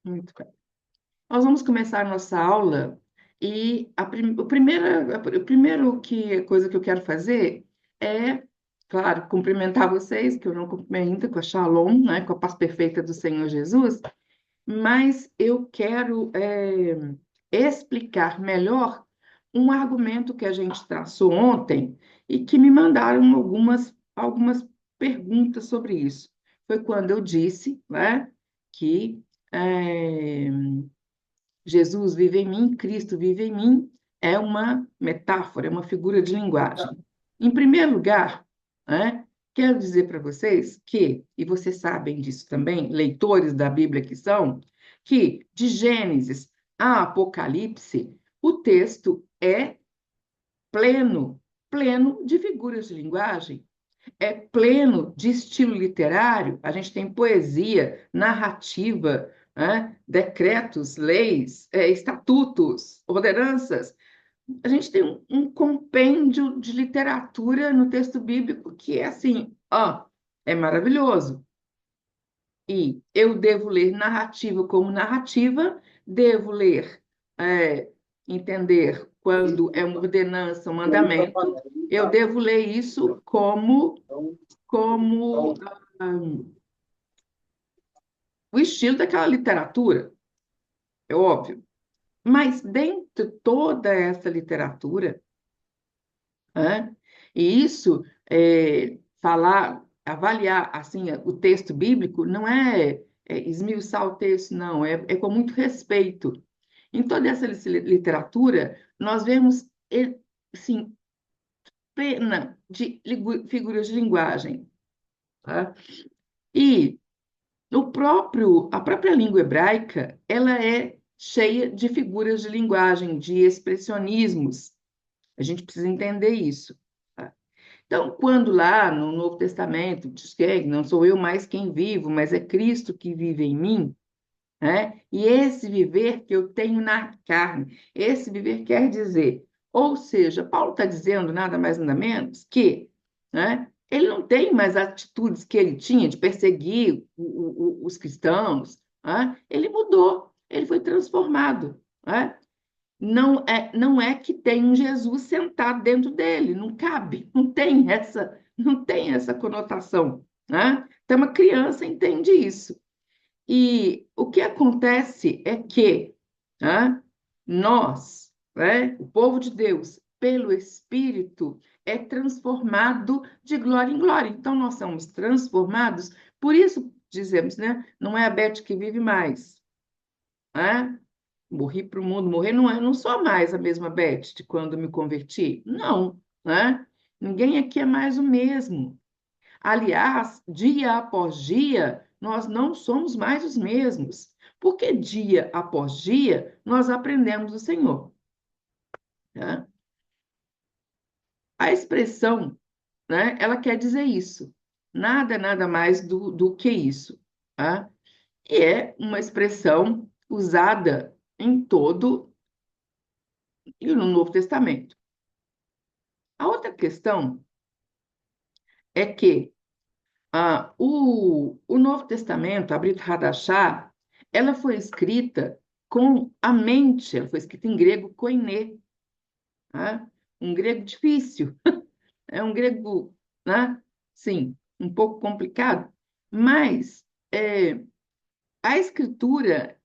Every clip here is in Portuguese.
Muito bem. Nós vamos começar a nossa aula e o primeiro coisa que eu quero fazer é, claro, cumprimentar vocês, que eu não cumprimento, com a Shalom, né, com a paz perfeita do Senhor Jesus, mas eu quero explicar melhor um argumento que a gente traçou ontem e que me mandaram algumas perguntas sobre isso. Foi quando eu disse, né, que é, Jesus vive em mim, Cristo vive em mim, é uma metáfora, é uma figura de linguagem. Em primeiro lugar, né, quero dizer para vocês que, e vocês sabem disso também, leitores da Bíblia que são, que de Gênesis a Apocalipse, o texto é pleno, pleno de figuras de linguagem, é pleno de estilo literário. A gente tem poesia, narrativa, né? Decretos, leis, estatutos, ordenanças. A gente tem um compêndio de literatura no texto bíblico que é assim, ó, é maravilhoso. E eu devo ler narrativa como narrativa, devo ler, é, entender quando é uma ordenança, um mandamento, eu devo ler isso como o estilo daquela literatura, é óbvio. Mas dentro de toda essa literatura, né, e isso, avaliar assim, o texto bíblico, não esmiuçar o texto, não, é com muito respeito. Em toda essa literatura, nós vemos, assim, pena de figuras de linguagem. Tá? E a própria língua hebraica, ela é cheia de figuras de linguagem, de expressionismos. A gente precisa entender isso. Tá? Então, quando lá no Novo Testamento diz que não sou eu mais quem vivo, mas é Cristo que vive em mim, né? E esse viver que eu tenho na carne, esse viver quer dizer, ou seja, Paulo está dizendo nada mais nada menos que, né, ele não tem mais atitudes que ele tinha de perseguir os cristãos, né? Ele mudou, ele foi transformado, né? Não é que tem um Jesus sentado dentro dele, não cabe, não tem essa conotação, né? Então, uma criança entende isso. E o que acontece é que, né, nós, né, o povo de Deus, pelo Espírito, é transformado de glória em glória. Então, nós somos transformados, por isso dizemos, né, não é a Beth que vive mais. Né? Morri para o mundo, morrer não sou mais a mesma Beth de quando me converti. Não, né? Ninguém aqui é mais o mesmo. Aliás, dia após dia, nós não somos mais os mesmos, porque dia após dia nós aprendemos o Senhor. Né? A expressão, né, ela quer dizer isso. Nada mais do que isso. Tá? E é uma expressão usada em todo e no Novo Testamento. A outra questão é que o Novo Testamento, a Brit Hadashah, ela foi escrita com a mente, ela foi escrita em grego koiné, tá? Um grego difícil, é um grego, né? Sim, um pouco complicado, mas a escritura,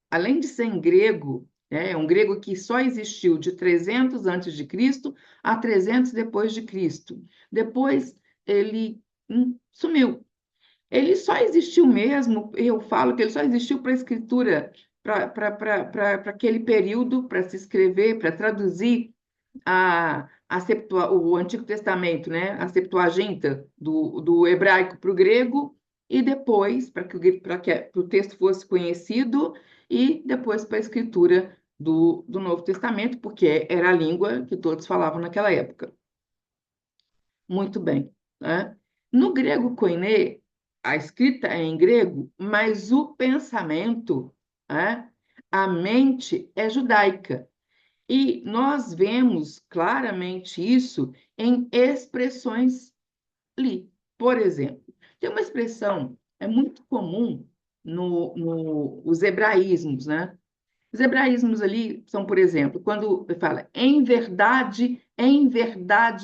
além de ser em grego, é um grego que só existiu de 300 antes de Cristo a 300 depois de Cristo. Depois ele sumiu. Ele só existiu mesmo, eu falo que ele só existiu para a escritura, para aquele período, para se escrever, para traduzir o Antigo Testamento, né? A Septuaginta, do hebraico para o grego, e depois, para que o texto fosse conhecido, e depois para a escritura do Novo Testamento, porque era a língua que todos falavam naquela época. Muito bem, né? No grego koiné, a escrita é em grego, mas o pensamento, né? A mente é judaica. E nós vemos claramente isso em expressões ali. Por exemplo, tem uma expressão, é muito comum, os hebraísmos, né? Os hebraísmos ali são, por exemplo, quando fala em verdade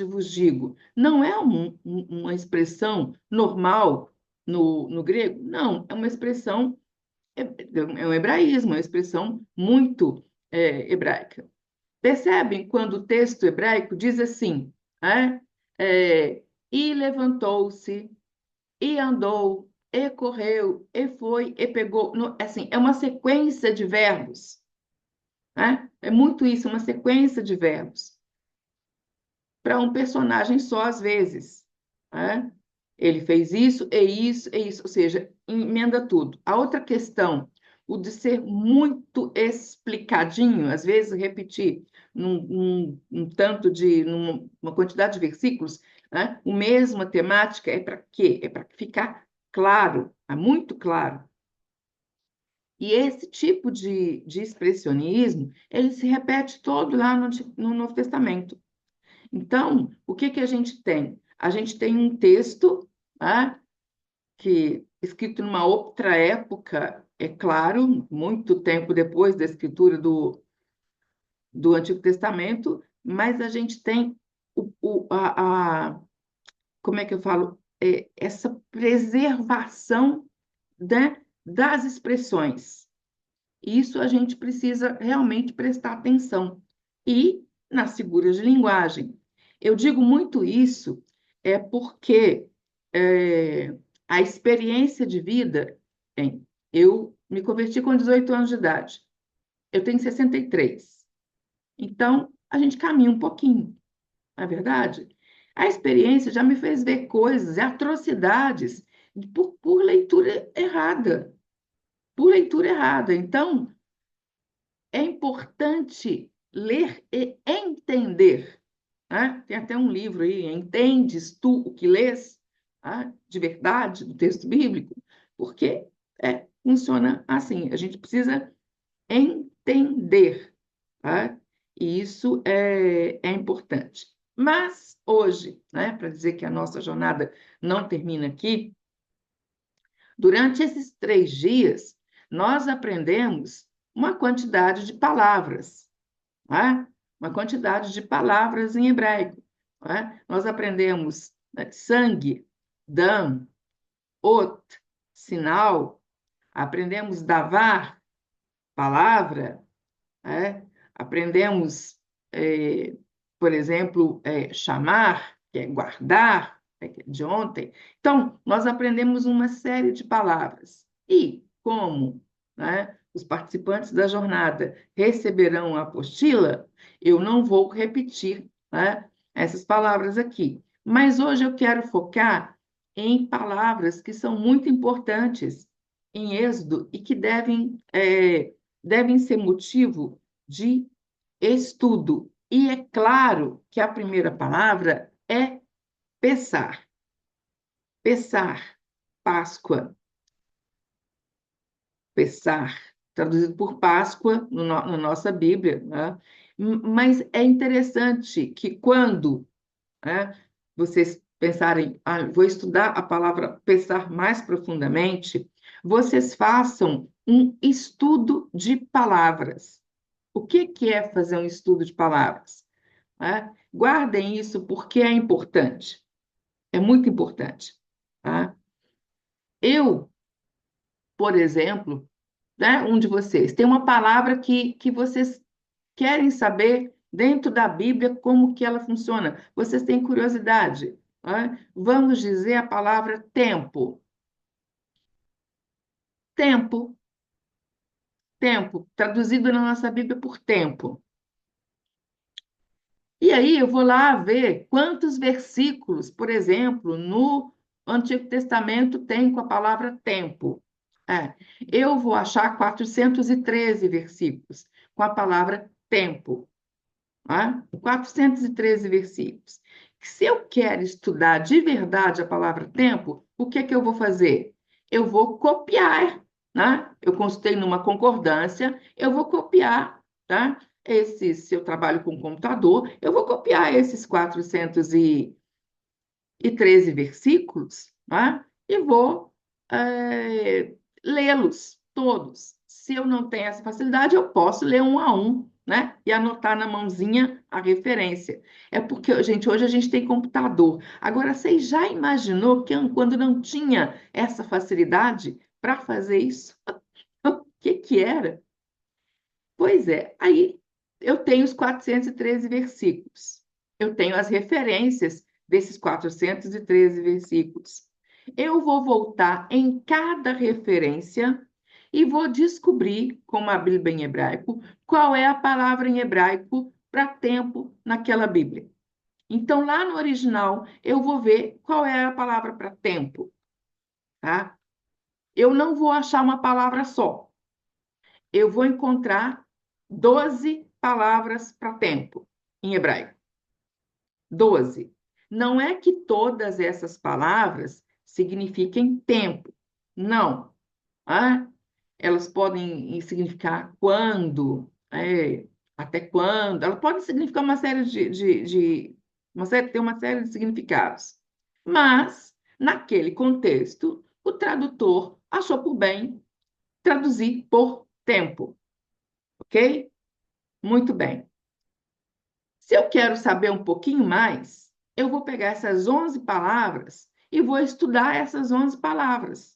vos digo, não é uma expressão normal no grego, não, é uma expressão, é um hebraísmo, é uma expressão muito hebraica. Percebem quando o texto hebraico diz assim, né? É, e levantou-se, e andou, e correu, e foi, e pegou. Assim, é uma sequência de verbos, né? É muito isso, uma sequência de verbos para um personagem só às vezes, né? Ele fez isso, e isso, ou seja, emenda tudo. A outra questão, o de ser muito explicadinho, às vezes repetir um tanto numa quantidade de versículos, né? A mesma temática é para quê? É para ficar claro, é muito claro. E esse tipo de expressionismo, ele se repete todo lá no Novo Testamento. Então, o que que a gente tem? A gente tem um texto, né, que escrito numa outra época, é claro, muito tempo depois da escritura do Antigo Testamento, mas a gente tem como é que eu falo? Essa preservação, né, das expressões. Isso a gente precisa realmente prestar atenção. E nas figuras de linguagem. Eu digo muito isso porque é, a experiência de vida, eu me converti com 18 anos de idade. Eu tenho 63. Então, a gente caminha um pouquinho, não é verdade? A experiência já me fez ver coisas, atrocidades, por leitura errada. Por leitura errada. Então, é importante ler e entender. Né? Tem até um livro aí, Entendes tu o que lês? Tá? De verdade, do texto bíblico, porque funciona assim, a gente precisa entender, tá? E isso é importante. Mas hoje, né, para dizer que a nossa jornada não termina aqui, durante esses 3 dias, nós aprendemos uma quantidade de palavras, né? Uma quantidade de palavras em hebraico. Né? Nós aprendemos, né, sangue, dam, ot, sinal, aprendemos davar, palavra, né? Aprendemos, por exemplo, chamar, que é guardar, que é de ontem. Então, nós aprendemos uma série de palavras. E como, né, os participantes da jornada receberão a apostila, eu não vou repetir, né, essas palavras aqui. Mas hoje eu quero focar em palavras que são muito importantes em Êxodo e que devem ser motivo de estudo. E é claro que a primeira palavra é Pessar. Pessar, Páscoa, Pessar, traduzido por Páscoa na nossa Bíblia. Né? Mas é interessante que quando, né, vocês pensarem, vou estudar a palavra Pessar mais profundamente, vocês façam um estudo de palavras. O que que é fazer um estudo de palavras? Né? Guardem isso porque é importante, é muito importante. Tá? Eu, por exemplo, né, um de vocês, tem uma palavra que vocês querem saber dentro da Bíblia como que ela funciona. Vocês têm curiosidade. Né? Vamos dizer a palavra tempo. Tempo, tempo, traduzido na nossa Bíblia por tempo. E aí eu vou lá ver quantos versículos, por exemplo, no Antigo Testamento tem com a palavra tempo. Eu vou achar 413 versículos com a palavra tempo. 413 versículos. Se eu quero estudar de verdade a palavra tempo, o que é que eu vou fazer? Eu vou copiar, né? Eu consultei numa concordância, eu vou copiar, tá? Se eu trabalho com computador, eu vou copiar esses 413 versículos, né? E vou lê-los todos. Se eu não tenho essa facilidade, eu posso ler um a um, né? E anotar na mãozinha a referência. É porque, gente, hoje a gente tem computador. Agora, você já imaginou que quando não tinha essa facilidade para fazer isso? O que que era? Pois é, aí eu tenho os 413 versículos. Eu tenho as referências desses 413 versículos. Eu vou voltar em cada referência e vou descobrir, como a Bíblia em hebraico, qual é a palavra em hebraico para tempo naquela Bíblia. Então, lá no original, eu vou ver qual é a palavra para tempo, tá? Eu não vou achar uma palavra só. Eu vou encontrar 12 palavras para tempo em hebraico. 12. Não é que todas essas palavras signifiquem tempo. Não. Ah, elas podem significar quando, até quando. Elas podem significar uma série ter uma série de significados. Mas, naquele contexto, o tradutor achou por bem traduzir por tempo, ok? Muito bem. Se eu quero saber um pouquinho mais, eu vou pegar essas 11 palavras e vou estudar essas 11 palavras.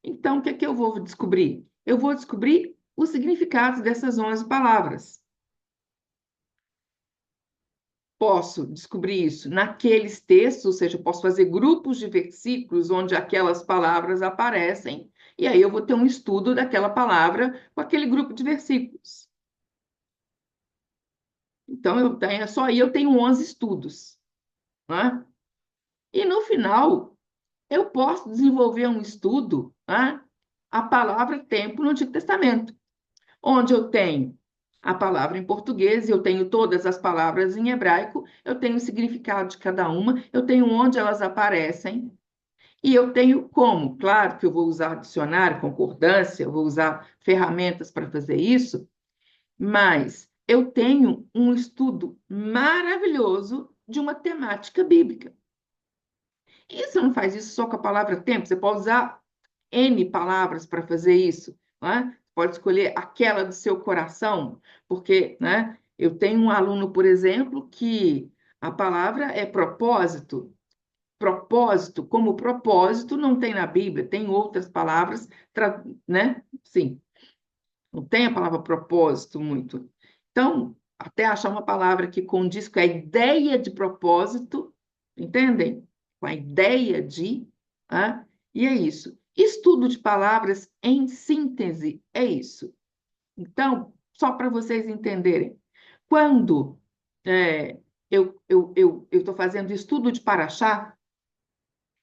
Então, o que é que eu vou descobrir? Eu vou descobrir os significados dessas 11 palavras. Posso descobrir isso naqueles textos, ou seja, eu posso fazer grupos de versículos onde aquelas palavras aparecem, e aí eu vou ter um estudo daquela palavra com aquele grupo de versículos. Então, só aí eu tenho 11 estudos, né? E no final, eu posso desenvolver um estudo, né? A palavra tempo no Antigo Testamento, onde eu tenho a palavra em português, eu tenho todas as palavras em hebraico, eu tenho o significado de cada uma, eu tenho onde elas aparecem, e eu tenho como. Claro que eu vou usar dicionário, concordância, eu vou usar ferramentas para fazer isso, mas eu tenho um estudo maravilhoso de uma temática bíblica. E você não faz isso só com a palavra tempo, você pode usar N palavras para fazer isso, né? Pode escolher aquela do seu coração, porque, né, eu tenho um aluno, por exemplo, que a palavra é propósito. Propósito, como propósito, não tem na Bíblia, tem outras palavras, né? Sim, não tem a palavra propósito muito. Então, até achar uma palavra que condiz com a ideia de propósito, entendem? Com a ideia de, ah, e é isso. Estudo de palavras em síntese, é isso. Então, só para vocês entenderem, quando eu estou fazendo estudo de paraxá,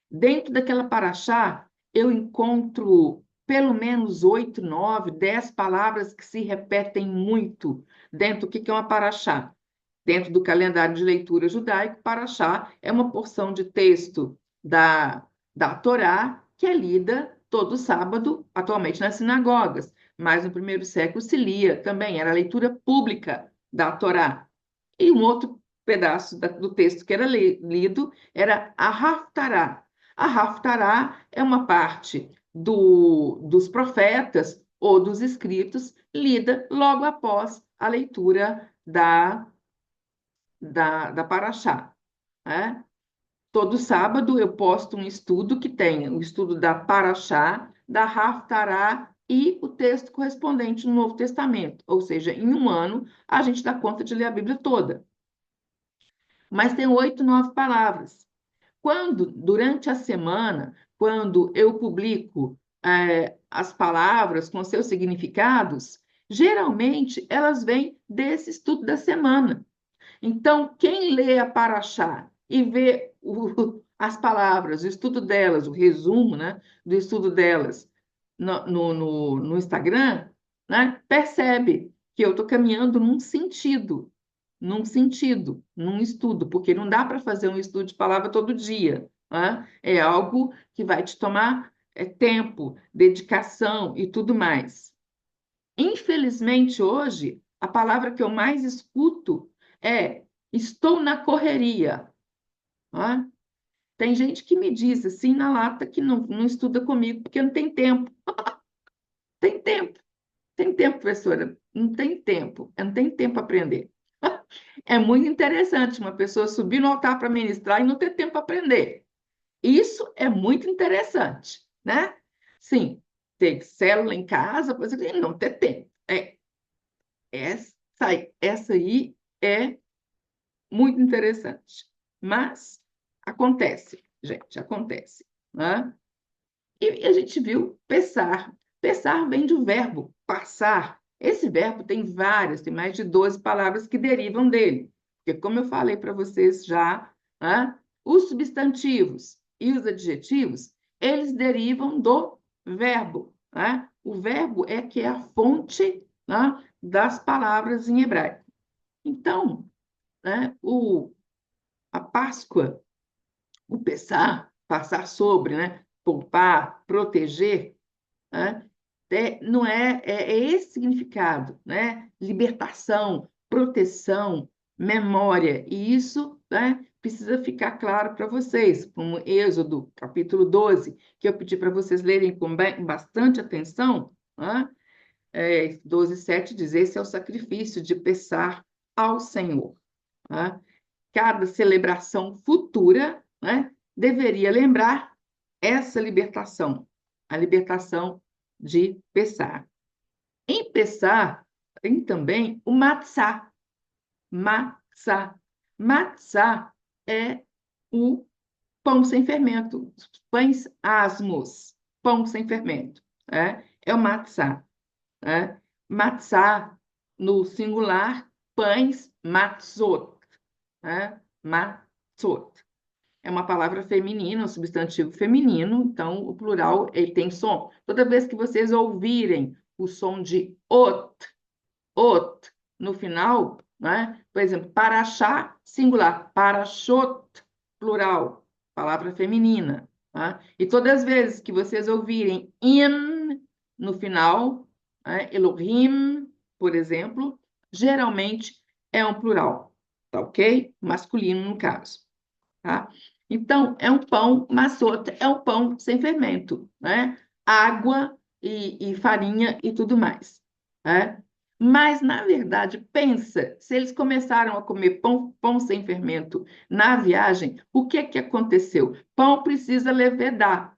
dentro daquela paraxá, eu encontro pelo menos 8, 9, 10 palavras que se repetem muito dentro do que é uma paraxá. Dentro do calendário de leitura judaico, paraxá é uma porção de texto da Torá que é lida todo sábado, atualmente nas sinagogas, mas no primeiro século se lia também, era a leitura pública da Torá. E um outro pedaço do texto que era lido era a Haftará. A Haftará é uma parte dos profetas ou dos escritos lida logo após a leitura da Paraxá, né? Todo sábado eu posto um estudo que tem o estudo da Paraxá, da Haftará e o texto correspondente no Novo Testamento. Ou seja, em um ano a gente dá conta de ler a Bíblia toda. Mas tem 8, 9 palavras. Durante a semana, quando eu publico as palavras com seus significados, geralmente elas vêm desse estudo da semana. Então, quem lê a Paraxá e vê as palavras, o estudo delas, o resumo, né, do estudo delas no Instagram, né, percebe que eu estou caminhando num estudo, porque não dá para fazer um estudo de palavra todo dia, né? É algo que vai te tomar tempo, dedicação e tudo mais. Infelizmente, hoje, a palavra que eu mais escuto é estou na correria. Né? Tem gente que me diz assim na lata que não estuda comigo porque não tem tempo. Tem tempo, tem tempo, professora. Não tem tempo, eu não tenho tempo para aprender. É muito interessante uma pessoa subir no altar para ministrar e não ter tempo para aprender. Isso é muito interessante, né? Sim, ter célula em casa, por exemplo, e não ter tempo. Essa, essa aí é muito interessante. Mas acontece, gente, acontece, né? E a gente viu pensar. Pensar vem do verbo passar. Esse verbo tem várias, tem mais de 12 palavras que derivam dele. Porque, como eu falei para vocês já, né, os substantivos e os adjetivos, eles derivam do verbo. Né? O verbo é que é a fonte, né, das palavras em hebraico. Então, né, a Páscoa, o Pessah, passar sobre, né, poupar, proteger, né? Não é esse significado, né? Libertação, proteção, memória, e isso, né, precisa ficar claro para vocês, como Êxodo, capítulo 12, que eu pedi para vocês lerem com bastante atenção, né? 12:7 diz: esse é o sacrifício de peçar ao Senhor. Né? Cada celebração futura, né, deveria lembrar essa libertação, a libertação de Pessah. Em Pessah tem também o matzá. Matzá. Matzá é o pão sem fermento, os pães asmos, pão sem fermento. É o matzá. Matzá, no singular, pães matzot. Matzot. É uma palavra feminina, um substantivo feminino, então o plural ele tem som. Toda vez que vocês ouvirem o som de ot no final, né? Por exemplo, paraxá, singular, parashot, plural, palavra feminina. Tá? E todas as vezes que vocês ouvirem in no final, né? Elohim, por exemplo, geralmente é um plural, tá ok? Masculino no caso. Tá? Então, é um pão, maçota é um pão sem fermento, né? Água e farinha e tudo mais, né? Mas, na verdade, pensa, se eles começaram a comer pão sem fermento na viagem, o que que aconteceu? Pão precisa levedar,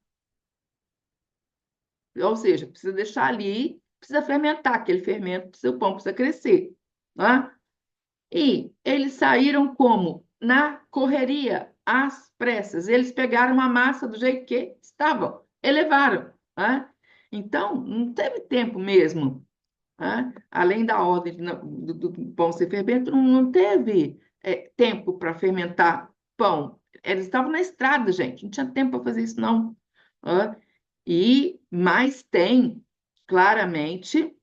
ou seja, precisa deixar ali, precisa fermentar aquele fermento, o pão precisa crescer, né? E eles saíram como? Na correria, às pressas. Eles pegaram a massa do jeito que estavam, elevaram. Né? Então, não teve tempo mesmo. Né? Além da ordem do pão ser fermento, não teve tempo para fermentar pão. Eles estavam na estrada, gente. Não tinha tempo para fazer isso, não. Né? E mais tem, claramente,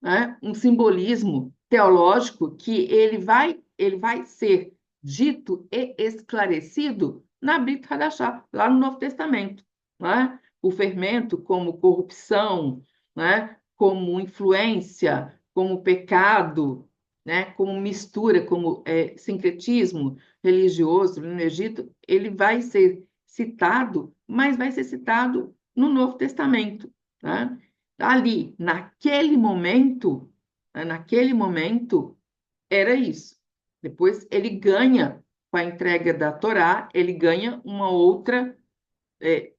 né, um simbolismo teológico que ele vai ser dito e esclarecido na Brit Hadashah, lá no Novo Testamento. Né? O fermento como corrupção, né? Como influência, como pecado, né? Como mistura, como sincretismo religioso no Egito, ele vai ser citado, mas vai ser citado no Novo Testamento. Né? Ali, naquele momento, era isso. Depois ele ganha, com a entrega da Torá, ele ganha uma outra é,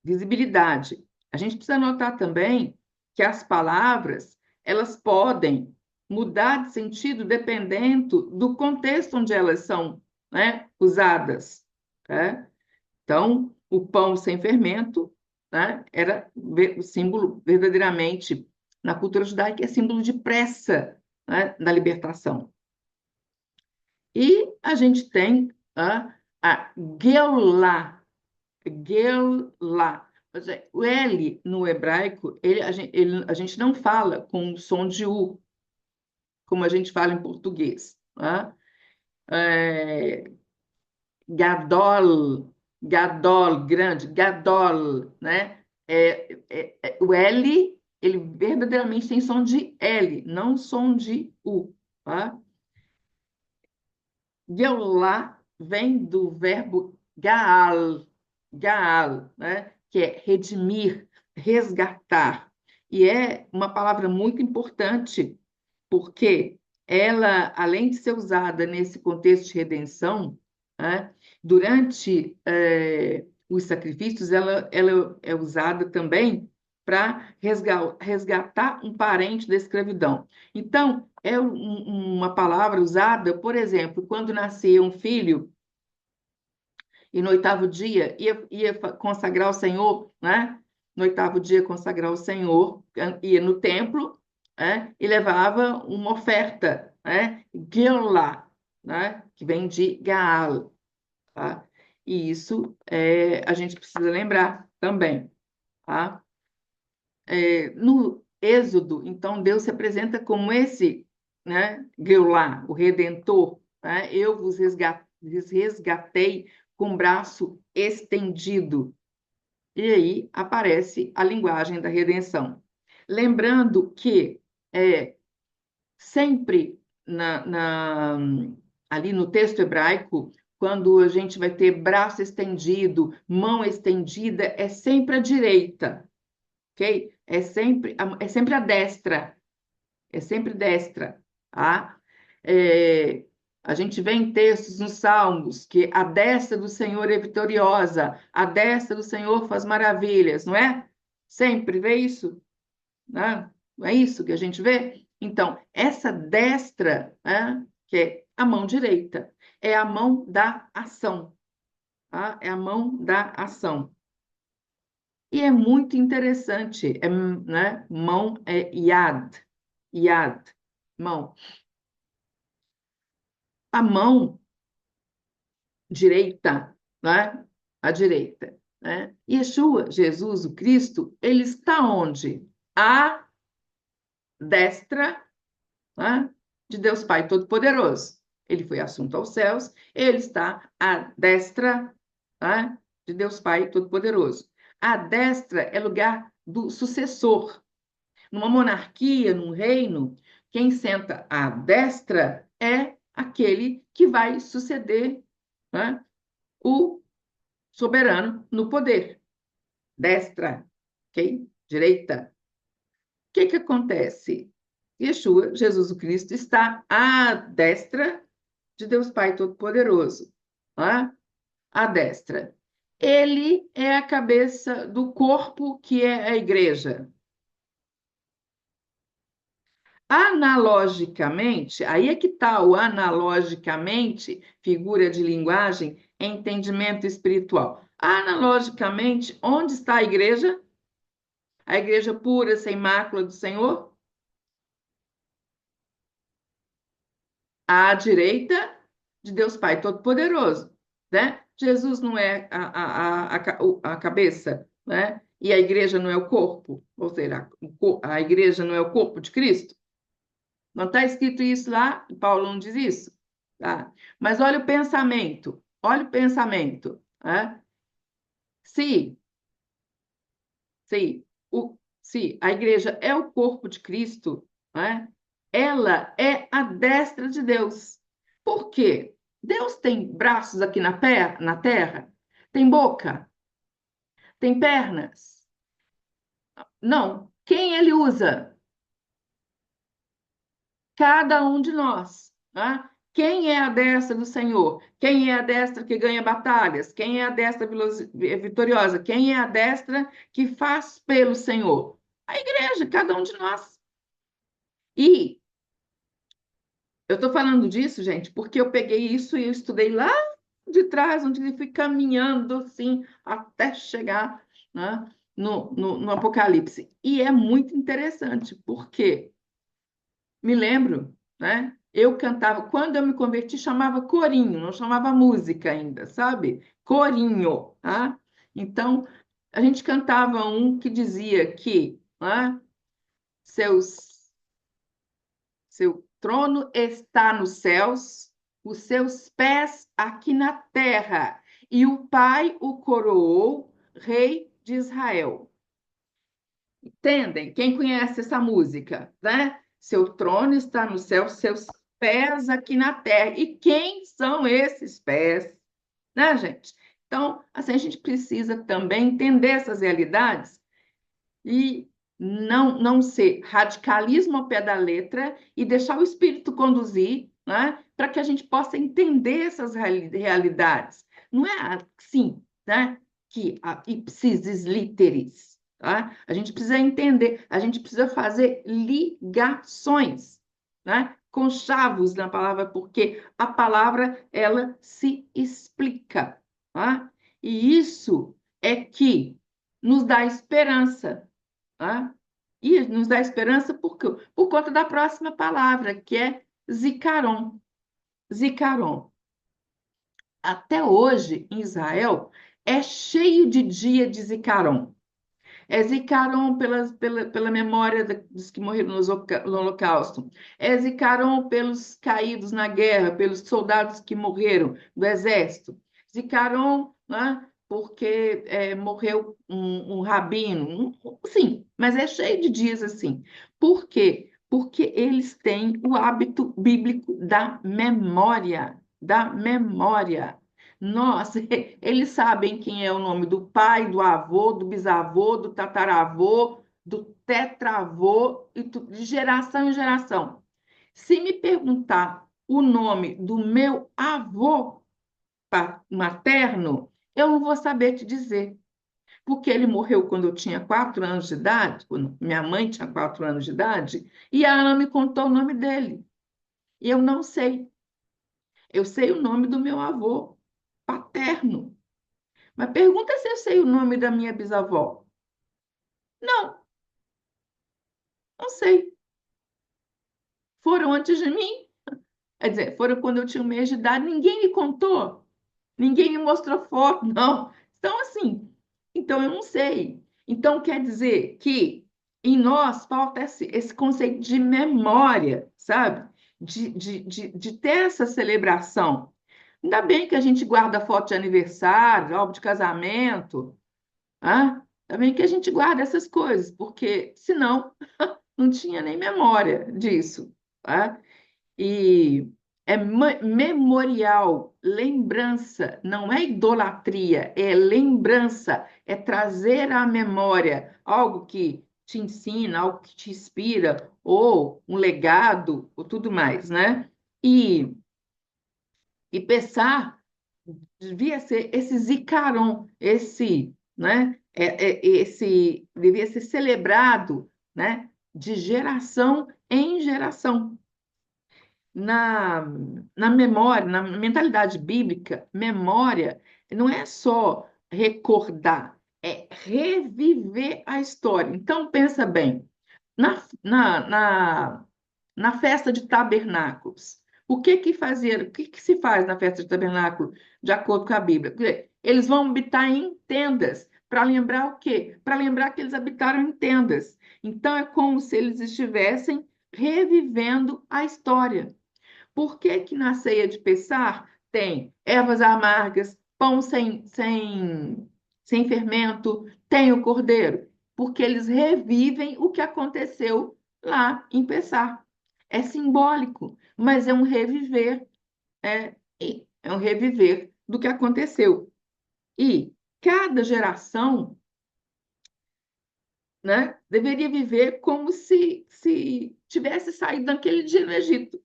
visibilidade. A gente precisa notar também que as palavras, elas podem mudar de sentido dependendo do contexto onde elas são, né, usadas. Né? Então, o pão sem fermento, né, era o símbolo verdadeiramente, na cultura judaica, é símbolo de pressa, né, da libertação. E a gente tem a Geulah, Geulah. O L no hebraico, a gente não fala com o som de U, como a gente fala em português. Né? Gadol, Gadol, grande, Gadol, né? O L, ele verdadeiramente tem som de L, não som de U, tá? Geulah vem do verbo gaal, gaal, né? Que é redimir, resgatar. E é uma palavra muito importante, porque ela, além de ser usada nesse contexto de redenção, né, durante os sacrifícios, ela é usada também para resgatar um parente da escravidão. Então, é uma palavra usada, por exemplo, quando nascia um filho e no oitavo dia ia consagrar o Senhor, né? No oitavo dia consagrar o Senhor, ia no templo, né? E levava uma oferta, né? Geulah, né? Que vem de Gaal, tá? E isso a gente precisa lembrar também, tá? No Êxodo, então, Deus se apresenta como esse, né? Geulah, o Redentor, né? Eu vos resgatei com o braço estendido. E aí aparece a linguagem da redenção. Lembrando que sempre ali no texto hebraico, quando a gente vai ter braço estendido, mão estendida, é sempre à direita, ok? É sempre a destra, é sempre destra, tá? É, a gente vê em textos nos Salmos que a destra do Senhor é vitoriosa, a destra do Senhor faz maravilhas, não é? Sempre vê isso, né? Não é isso que a gente vê? Então, essa destra, né, que é a mão direita, é a mão da ação, tá? É a mão da ação. E é muito interessante, né? Mão é yad, yad, mão. A mão direita, né? A direita, né? Yeshua, Jesus, o Cristo, ele está onde? À destra, né? De Deus Pai Todo-Poderoso. Ele foi assunto aos céus, ele está à destra, né? De Deus Pai Todo-Poderoso. A destra é lugar do sucessor. Numa monarquia, num reino, quem senta à destra é aquele que vai suceder, né, o soberano no poder. Destra, ok? Direita. O que que acontece? Yeshua, Jesus o Cristo, está à destra de Deus Pai Todo-Poderoso. Tá? À destra. Ele é a cabeça do corpo que é a igreja. Analogicamente, aí é que está o analogicamente, figura de linguagem, entendimento espiritual. Analogicamente, onde está a igreja? A igreja pura, sem mácula do Senhor? À direita de Deus Pai Todo-Poderoso, né? Jesus não é a cabeça, né? E a igreja não é o corpo, ou seja, a igreja não é o corpo de Cristo? Não está escrito isso lá? Paulo não diz isso? Tá? Mas olha o pensamento. Né? Se, se a igreja é o corpo de Cristo, né? Ela é a destra de Deus. Por quê? Deus tem braços aqui na terra? Tem boca? Tem pernas? Não. Quem ele usa? Cada um de nós. Né? Quem é a destra do Senhor? Quem é a destra que ganha batalhas? Quem é a destra vitoriosa? Quem é a destra que faz pelo Senhor? A igreja, cada um de nós. E eu estou falando disso, gente, porque eu peguei isso e eu estudei lá de trás, onde ele fui caminhando assim até chegar, né, no Apocalipse. E é muito interessante, porque me lembro, né? Eu cantava, quando eu me converti, chamava corinho, não chamava música ainda, sabe? Corinho, tá? Então, a gente cantava um que dizia que, né, seus, seu trono está nos céus, os seus pés aqui na terra, e o Pai o coroou rei de Israel. Entendem? Quem conhece essa música, né? Seu trono está no céu, seus pés aqui na terra. E quem são esses pés? Né, gente? Então, assim, a gente precisa também entender essas realidades e não ser radicalismo ao pé da letra e deixar o espírito conduzir, né, para que a gente possa entender essas realidades. Não é assim, né, que a ipsis literis, tá? A gente precisa entender, a gente precisa fazer ligações, né, com chavos na palavra, porque a palavra ela se explica, tá? E isso é que nos dá esperança, tá? E nos dá esperança por conta da próxima palavra, que é Zicaron. Zicaron. Até hoje, em Israel, é cheio de dia de Zicaron. É Zicaron pela memória dos que morreram no Holocausto. É Zicaron pelos caídos na guerra, pelos soldados que morreram do exército. Zicaron, né, porque morreu um rabino. Sim, mas é cheio de dias assim. Por quê? Porque eles têm o hábito bíblico da memória. Da memória. Nossa, eles sabem quem é o nome do pai, do avô, do bisavô, do tataravô, do tetravô, e de geração em geração. Se me perguntar o nome do meu avô materno, eu não vou saber te dizer, porque ele morreu quando eu tinha 4 anos de idade, quando minha mãe tinha 4 anos de idade, e a Ana me contou o nome dele. E eu não sei. Eu sei o nome do meu avô paterno. Mas pergunta se eu sei o nome da minha bisavó. Não, não sei. Foram antes de mim. Quer dizer, foram quando eu tinha 1 mês de idade. Ninguém me contou. Ninguém me mostrou foto, não. Então, assim, então eu não sei. Então, quer dizer que em nós falta esse conceito de memória, sabe? De ter essa celebração. Ainda bem que a gente guarda foto de aniversário, álbum de casamento, ah, também que a gente guarda essas coisas, porque senão não tinha nem memória disso, tá? E é memorial, lembrança, não é idolatria, é lembrança, é trazer à memória algo que te ensina, algo que te inspira, ou um legado, ou tudo mais, né? E pensar devia ser esse zicaron, né? Esse devia ser celebrado, né? De geração em geração. Na, na memória, na mentalidade bíblica, memória não é só recordar, é reviver a história. Então, pensa bem, na, na, na, na festa de tabernáculos, o que se faz na festa de tabernáculo, de acordo com a Bíblia? Quer dizer, eles vão habitar em tendas, para lembrar o quê? Para lembrar que eles habitaram em tendas. Então, é como se eles estivessem revivendo a história. Por que que na ceia de Pessar tem ervas amargas, pão sem fermento, tem o cordeiro? Porque eles revivem o que aconteceu lá em Pessar. É simbólico, mas é um reviver, é, é um reviver do que aconteceu. E cada geração, né, deveria viver como se tivesse saído daquele dia no Egito.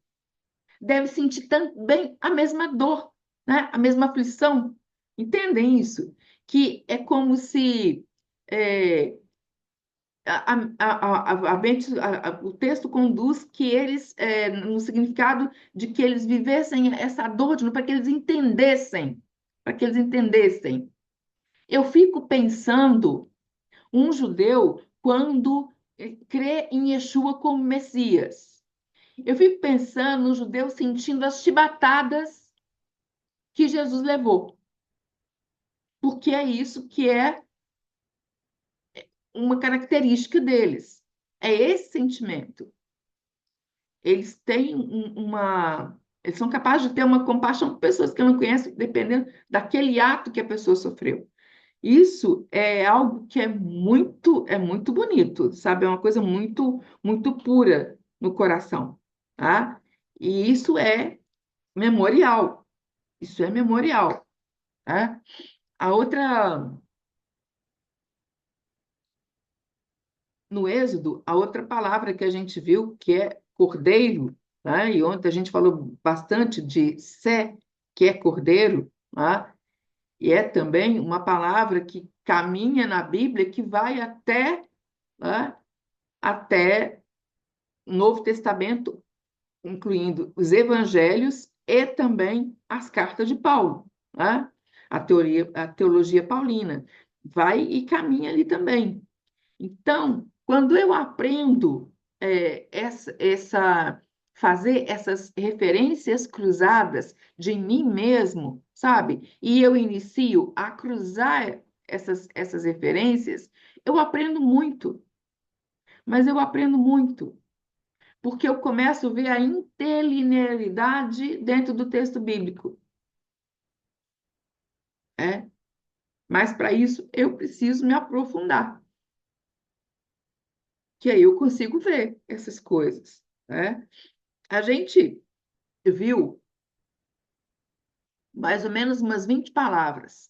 Deve sentir também a mesma dor, né? A mesma aflição. Entendem isso? Que é como se é, o texto conduz que eles, no significado de que eles vivessem essa dor, para que eles entendessem, para que eles entendessem. Eu fico pensando, um judeu, quando crê em Yeshua como Messias, eu fico pensando no judeu sentindo as chibatadas que Jesus levou, porque é isso que é uma característica deles. É esse sentimento. Eles têm eles são capazes de ter uma compaixão com pessoas que não conhecem, dependendo daquele ato que a pessoa sofreu. Isso é algo que é muito bonito, sabe? É uma coisa muito, muito pura no coração, tá? E isso é memorial. Isso é memorial, tá? A outra, no Êxodo, a outra palavra que a gente viu, que é cordeiro, tá? E ontem a gente falou bastante de sé, que é cordeiro, tá? E é também uma palavra que caminha na Bíblia, que vai até, tá? Até o Novo Testamento, incluindo os evangelhos e também as cartas de Paulo, tá? A teologia paulina vai e caminha ali também. Então, quando eu aprendo fazer essas referências cruzadas de mim mesmo, sabe? E eu inicio a cruzar essas referências, eu aprendo muito, mas eu aprendo muito, porque eu começo a ver a interlinearidade dentro do texto bíblico, né? Mas para isso eu preciso me aprofundar, que aí eu consigo ver essas coisas, né? A gente viu mais ou menos umas 20 palavras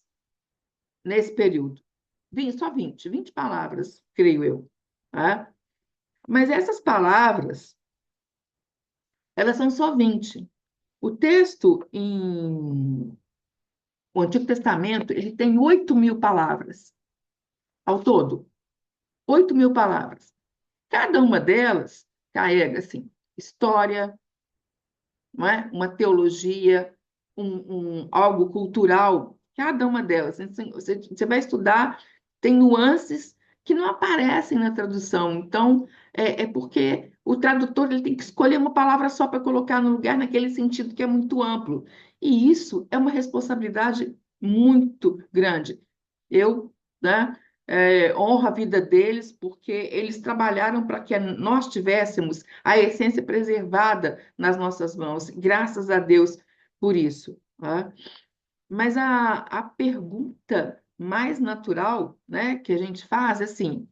nesse período. Só 20 palavras, creio eu. Tá? Mas essas palavras, elas são só 20. O texto em o Antigo Testamento, ele tem 8.000 palavras ao todo. 8.000 palavras. Cada uma delas carrega, assim, história, não é? Uma teologia, algo cultural, cada uma delas. Você vai estudar, tem nuances que não aparecem na tradução. Então, é porque o tradutor ele tem que escolher uma palavra só para colocar no lugar, naquele sentido que é muito amplo. E isso é uma responsabilidade muito grande. Eu, né, honro a vida deles, porque eles trabalharam para que nós tivéssemos a essência preservada nas nossas mãos. Graças a Deus por isso. Tá? Mas a pergunta mais natural, né, que a gente faz assim,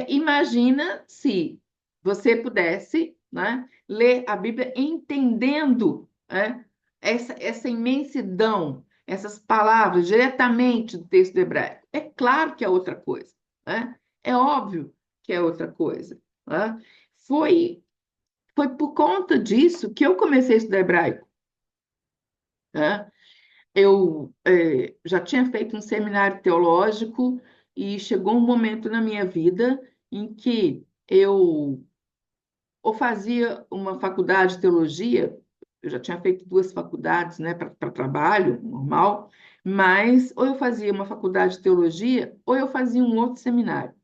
imagina se você pudesse, né, ler a Bíblia entendendo, né, essa imensidão, essas palavras diretamente do texto hebraico. É claro que é outra coisa, né? É óbvio que é outra coisa. Né? Foi, foi por conta disso que eu comecei a estudar hebraico. Né? Eu já tinha feito um seminário teológico e chegou um momento na minha vida em que eu ou fazia uma faculdade de teologia, eu já tinha feito duas faculdades, né, para trabalho normal, mas ou eu fazia uma faculdade de teologia ou eu fazia um outro seminário.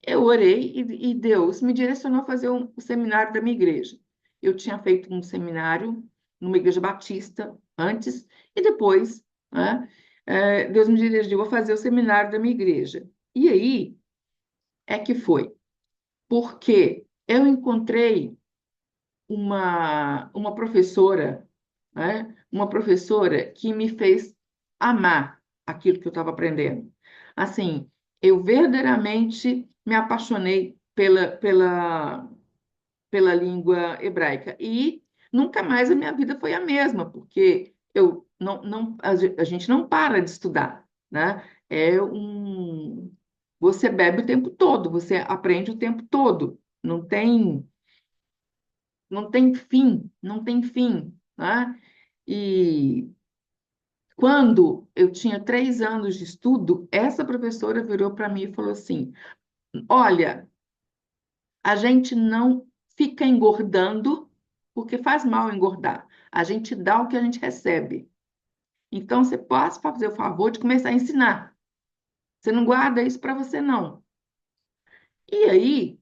Eu orei e Deus me direcionou a fazer o seminário da minha igreja. Eu tinha feito um seminário numa igreja batista antes e depois, né, Deus me dirigiu a fazer o seminário da minha igreja. E aí é que foi, porque eu encontrei uma professora, né, uma professora que me fez amar aquilo que eu estava aprendendo. Assim, eu verdadeiramente me apaixonei pela língua hebraica. E nunca mais a minha vida foi a mesma, porque a gente não para de estudar, né? Você bebe o tempo todo, você aprende o tempo todo. Não tem fim, não tem fim, né? E quando eu tinha 3 anos de estudo, essa professora virou para mim e falou assim: Olha, a gente não fica engordando, porque faz mal engordar. A gente dá o que a gente recebe. Então, você pode fazer o favor de começar a ensinar. Você não guarda isso para você, não. E aí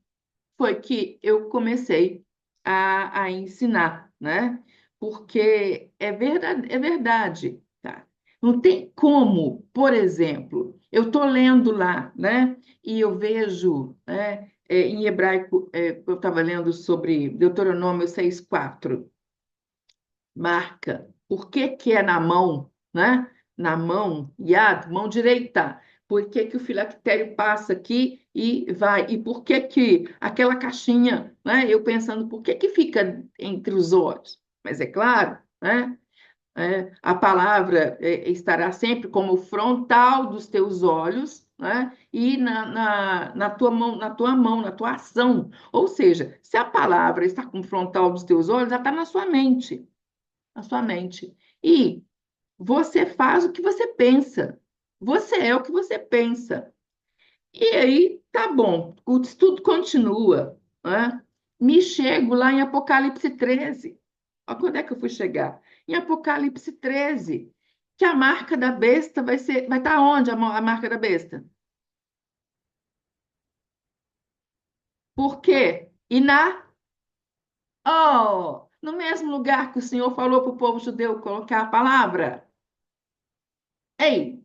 foi que eu comecei a ensinar, né? Porque é verdade, tá? Não tem como, por exemplo, eu estou lendo lá, né? E eu vejo, né? Em hebraico, eu estava lendo sobre Deuteronômio 6:4, marca. Por que que é na mão, né? Na mão, yad, mão direita. Por que que o filactério passa aqui e vai? E por que que aquela caixinha, né? Eu pensando, por que que fica entre os olhos? mas é claro, né? A palavra estará sempre como frontal dos teus olhos, né? E na tua ação. Ou seja, se a palavra está com frontal dos teus olhos, ela está na sua mente. E você faz o que você pensa. Você é o que você pensa. E aí, tá bom, o estudo continua, né? Me chego lá em Apocalipse 13. Olha quando é que eu fui chegar? Em Apocalipse 13, que a marca da besta vai estar onde a marca da besta? Por quê? No mesmo lugar que o Senhor falou para o povo judeu colocar a palavra. Ei,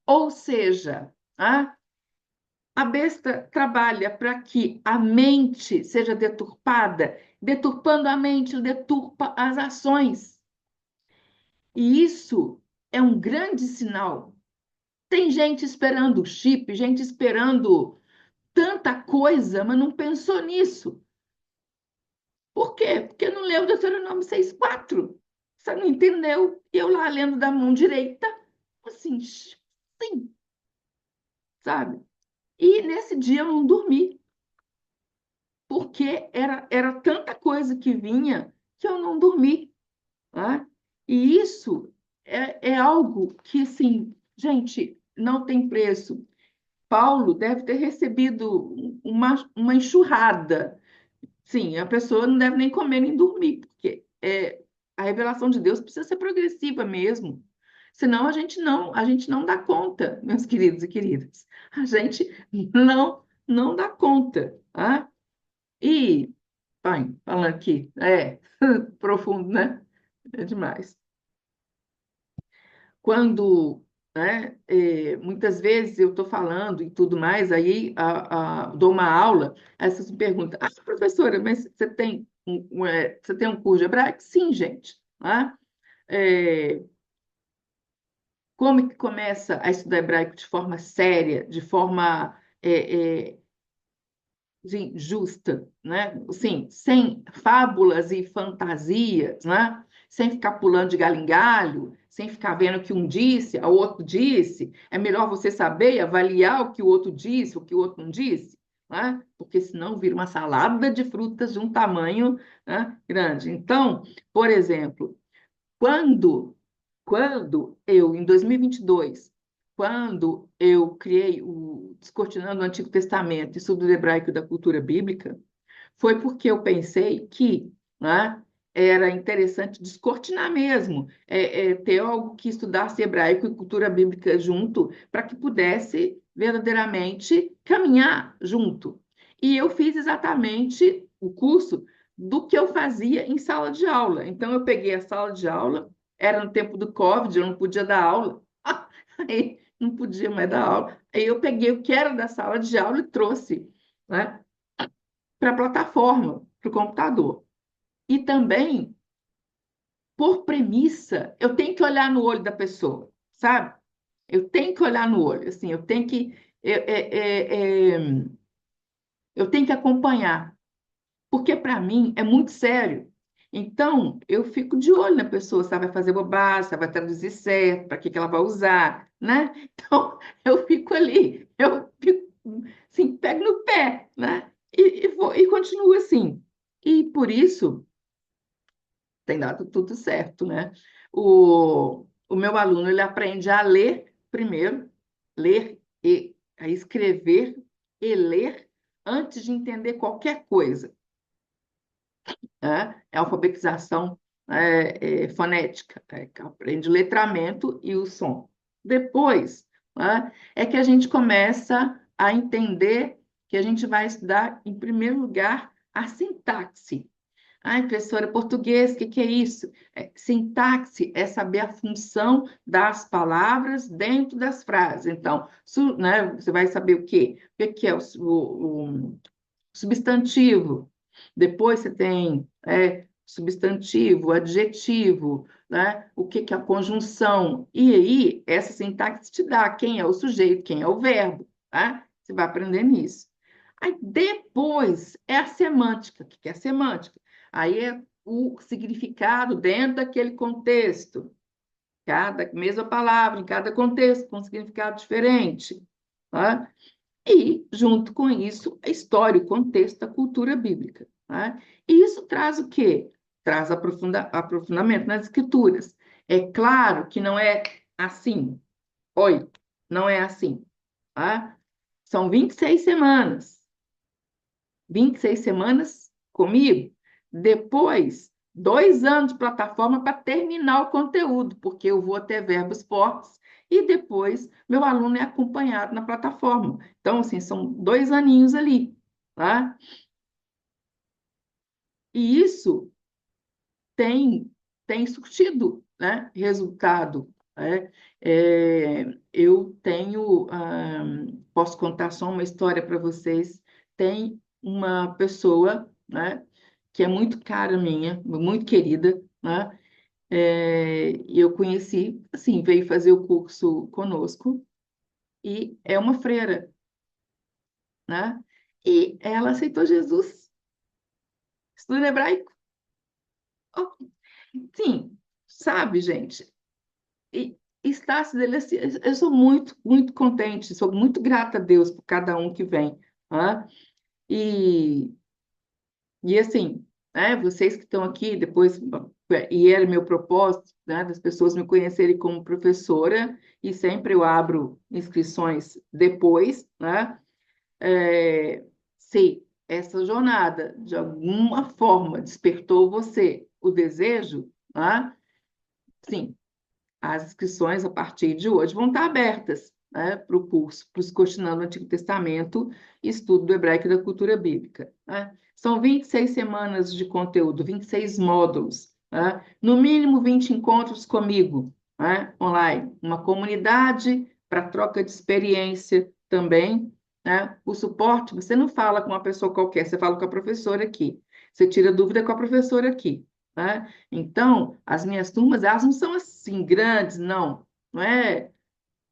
ou seja, a besta trabalha para que a mente seja deturpada, deturpando a mente, deturpa as ações. E isso é um grande sinal. Tem gente esperando o chip, gente esperando tanta coisa, mas não pensou nisso. Por quê? Porque não leu Deuteronômio 6,4. Você não entendeu? Eu lá lendo da mão direita, assim, sim, sabe? E nesse dia eu não dormi. Porque era tanta coisa que vinha que eu não dormi, né? E isso é algo que, assim, gente, não tem preço. Paulo deve ter recebido uma enxurrada. Sim, a pessoa não deve nem comer nem dormir, porque a revelação de Deus precisa ser progressiva mesmo. Senão a gente não dá conta, meus queridos e queridas. A gente não dá conta, tá? E Pai, falando aqui, profundo, né? É demais. Quando, né, muitas vezes eu estou falando e tudo mais, aí dou uma aula, aí vocês me perguntam, professora, mas você tem você tem um curso de hebraico? Sim, gente. Né? É, como que começa a estudar hebraico de forma séria, de forma sim, justa, né? Assim, sem fábulas e fantasias, né? Sem ficar pulando de galho em galho, sem ficar vendo o que um disse, o outro disse. É melhor você saber e avaliar o que o outro disse, o que o outro não disse, né? Porque senão vira uma salada de frutas de um tamanho, né, grande. Então, por exemplo, quando, quando eu, em 2022, quando eu criei o Descortinando o Antigo Testamento, Estudo do Hebraico e da Cultura Bíblica, foi porque eu pensei que, né, era interessante descortinar mesmo, ter algo que estudasse hebraico e cultura bíblica junto, para que pudesse verdadeiramente caminhar junto. E eu fiz exatamente o curso do que eu fazia em sala de aula. Então, eu peguei a sala de aula, era no tempo do Covid, eu não podia dar aula, aí não podia mais dar aula. Aí eu peguei o que era da sala de aula e trouxe, né, para a plataforma, para o computador. E também, por premissa, eu tenho que olhar no olho da pessoa, sabe? Eu tenho que olhar no olho, assim, eu tenho que acompanhar, porque para mim é muito sério. Então, eu fico de olho na pessoa, se ela vai fazer bobagem, se ela vai traduzir certo, para que que ela vai usar, né? Então, eu fico ali, eu fico, assim, pego no pé, né? E continuo assim. E por isso, tem dado tudo certo, né? O meu aluno, ele aprende a ler primeiro, ler e a escrever e ler antes de entender qualquer coisa, né? É alfabetização fonética, que aprende o letramento e o som. Depois, né, é que a gente começa a entender que a gente vai estudar, em primeiro lugar, a sintaxe. Ai, professora, português, o que é isso? Sintaxe é saber a função das palavras dentro das frases. Então, né, você vai saber o quê? O que é o substantivo? Depois você tem substantivo, adjetivo, né? O que é a conjunção? E aí, essa sintaxe te dá quem é o sujeito, quem é o verbo, tá? Você vai aprender nisso. Aí depois é a semântica. O que é a semântica? Aí o significado dentro daquele contexto. Cada mesma palavra, em cada contexto, com significado diferente. Tá? E, junto com isso, a história, o contexto, a cultura bíblica. Tá? E isso traz o quê? Traz aprofundamento nas escrituras. É claro que não é assim. Oi, não é assim. Tá? São 26 semanas. 26 semanas comigo. Depois, 2 anos de plataforma para terminar o conteúdo, porque eu vou ter verbos fortes e depois meu aluno é acompanhado na plataforma. Então, assim, são 2 aninhos ali, tá? E isso tem surtido, né, resultado, né? Eu tenho, posso contar só uma história para vocês. Tem uma pessoa, né, que é muito cara minha, muito querida, né? E eu conheci, assim, veio fazer o curso conosco e é uma freira, né? E ela aceitou Jesus, estuda hebraico. Oh, sim, sabe, gente? E está se deliciando. Eu sou muito, muito contente, sou muito grata a Deus por cada um que vem. Né? E, e assim, né, vocês que estão aqui, depois, e era meu propósito, né, das pessoas me conhecerem como professora, e sempre eu abro inscrições depois, né? É, se essa jornada, de alguma forma, despertou você o desejo, né? Sim, as inscrições, a partir de hoje, vão estar abertas, né, para o curso, para os Coxinando o Antigo Testamento, Estudo do Hebraico e da Cultura Bíblica. Né? São 26 semanas de conteúdo, 26 módulos, né? No mínimo 20 encontros comigo, né, online. Uma comunidade para troca de experiência também. Né? O suporte, você não fala com uma pessoa qualquer, você fala com a professora aqui. Você tira dúvida com a professora aqui. Né? Então, as minhas turmas, elas não são assim grandes, não. Não é?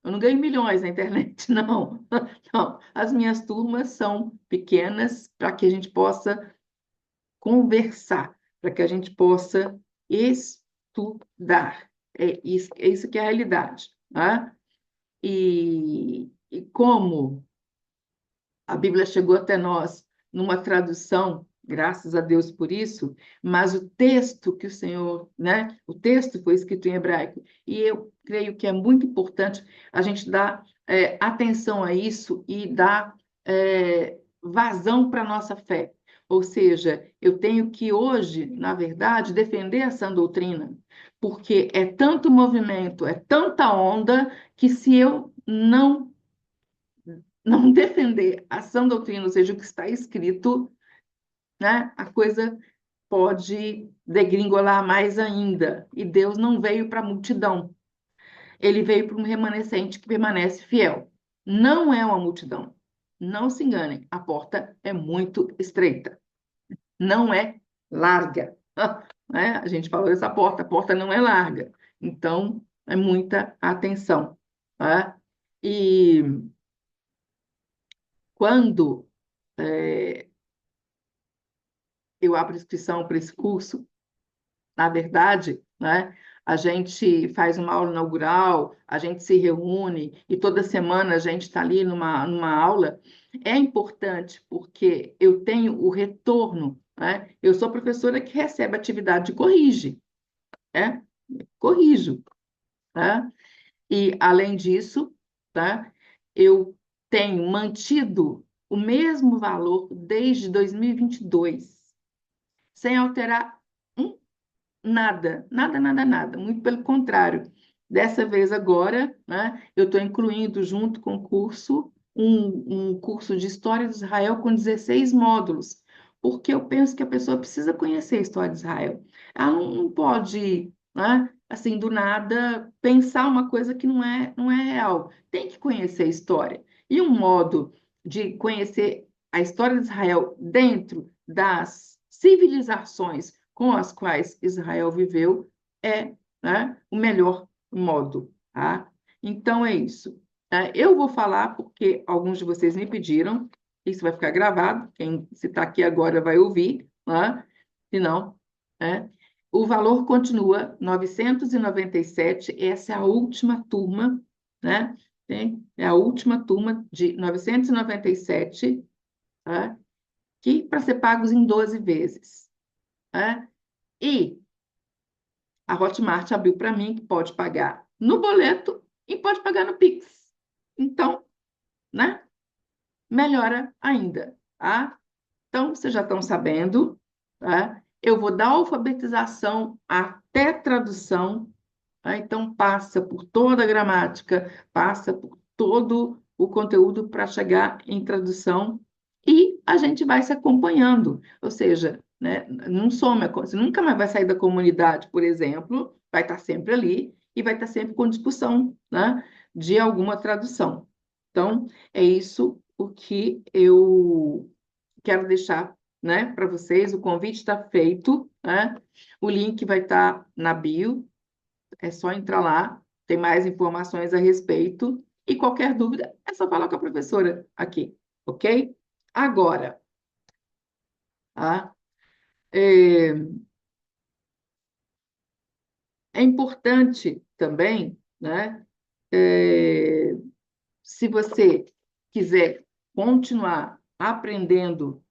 Eu não ganho milhões na internet, não. Não, as minhas turmas são pequenas para que a gente possa conversar, para que a gente possa estudar. É isso que é a realidade. Né? E como a Bíblia chegou até nós numa tradução, graças a Deus por isso, mas o texto que o Senhor, né? O texto foi escrito em hebraico. E eu creio que é muito importante a gente dar atenção a isso e dar vazão para a nossa fé. Ou seja, eu tenho que hoje, na verdade, defender essa doutrina, porque é tanto movimento, é tanta onda, que se eu não defender a sã doutrina, ou seja, o que está escrito, né, a coisa pode degringolar mais ainda. E Deus não veio para a multidão, ele veio para um remanescente que permanece fiel. Não é uma multidão. Não se enganem, a porta é muito estreita, não é larga. Né? A gente falou dessa porta, a porta não é larga. Então, é muita atenção. Tá? E quando eu abro inscrição para esse curso, na verdade, né, a gente faz uma aula inaugural, a gente se reúne e toda semana a gente está ali numa aula. É importante porque eu tenho o retorno, né? Eu sou professora que recebe atividade e corrige, né? Corrijo, tá? E, além disso, tá? Eu tenho mantido o mesmo valor desde 2022, sem alterar um nada, nada, nada, nada. Muito pelo contrário. Dessa vez agora, né, eu estou incluindo junto com o curso um curso de História de Israel com 16 módulos, porque eu penso que a pessoa precisa conhecer a história de Israel. Ela não pode, né, assim, do nada, pensar uma coisa que não é real. Tem que conhecer a história. E um modo de conhecer a história de Israel dentro das civilizações com as quais Israel viveu é, né, o melhor modo, tá? Então é isso. Eu vou falar porque alguns de vocês me pediram, isso vai ficar gravado, quem se está aqui agora vai ouvir, né? Se não, né? O valor continua 997, essa é a última turma, né? É a última turma de 997, tá? Que para ser pagos em 12 vezes, né? E a Hotmart abriu para mim que pode pagar no boleto e pode pagar no Pix. Então, né? Melhora ainda, tá? Então, vocês já estão sabendo, tá? Eu vou dar alfabetização até tradução, tá? Então, passa por toda a gramática, passa por todo o conteúdo para chegar em tradução e a gente vai se acompanhando. Ou seja, né, não some, você nunca mais vai sair da comunidade, por exemplo, vai estar sempre ali e vai estar sempre com discussão, né, de alguma tradução. Então, é isso o que eu quero deixar, né, para vocês. O convite está feito, né? O link vai estar na bio, é só entrar lá, tem mais informações a respeito. E qualquer dúvida, é só falar com a professora aqui, ok? Agora, tá? É, é importante também, né? é, Se você quiser continuar aprendendo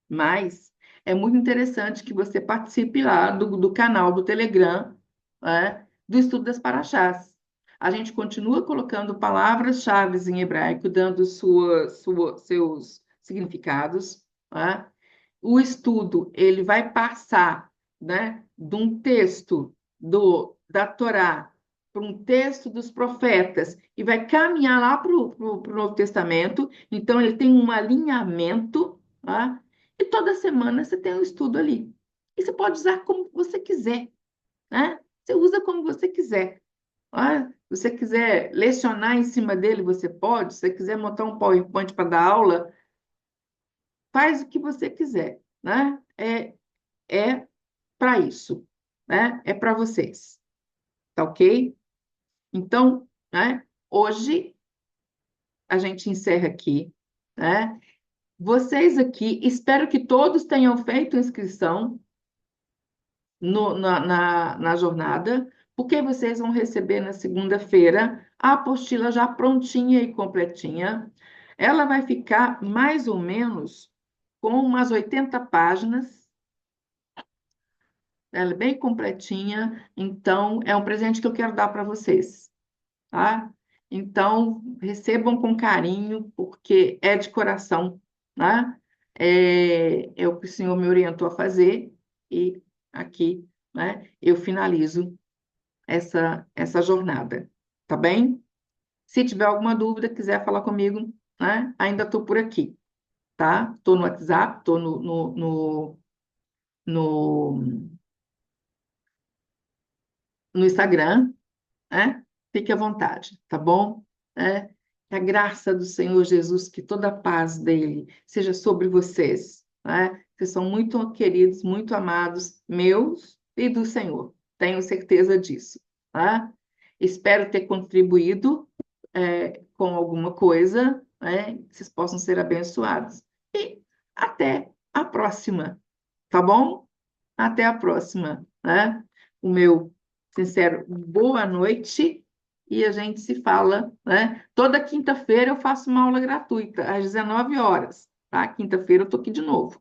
mais, é muito interessante que você participe lá do canal do Telegram, né, do estudo das paraxás. A gente continua colocando palavras-chave em hebraico, dando seus significados, né? O estudo ele vai passar, né, de um texto da Torá para um texto dos profetas e vai caminhar lá para o Novo Testamento. Então, ele tem um alinhamento, tá? E toda semana você tem um estudo ali. E você pode usar como você quiser, né? Você usa como você quiser. Ah, se você quiser lecionar em cima dele, você pode. Se você quiser montar um PowerPoint para dar aula, faz o que você quiser, né? É para isso, né? É para vocês, tá ok? Então, né? Hoje a gente encerra aqui, né? Vocês aqui, espero que todos tenham feito inscrição na jornada, porque vocês vão receber na segunda-feira a apostila já prontinha e completinha. Ela vai ficar mais ou menos com umas 80 páginas, ela é bem completinha, então é um presente que eu quero dar para vocês, tá? Então, recebam com carinho, porque é de coração, né? É o que o senhor me orientou a fazer, e aqui, né, eu finalizo essa jornada, tá bem? Se tiver alguma dúvida, quiser falar comigo, né, ainda estou por aqui, tá? Estou no WhatsApp, estou no, no Instagram, né? Fique à vontade, tá bom? É, que a graça do Senhor Jesus, que toda a paz dele seja sobre vocês, né? Vocês são muito queridos, muito amados, meus e do Senhor. Tenho certeza disso, tá? Espero ter contribuído, com alguma coisa, né? Que vocês possam ser abençoados. E até a próxima, tá bom? Até a próxima, né? O meu sincero boa noite e a gente se fala, né? Toda quinta-feira eu faço uma aula gratuita, às 19 horas, tá? Quinta-feira eu tô aqui de novo,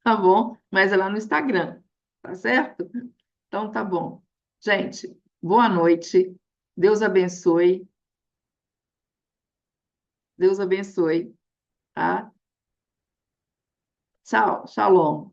tá bom? Mas é lá no Instagram, tá certo? Então tá bom. Gente, boa noite. Deus abençoe. Deus abençoe, tá? Tchau, shalom.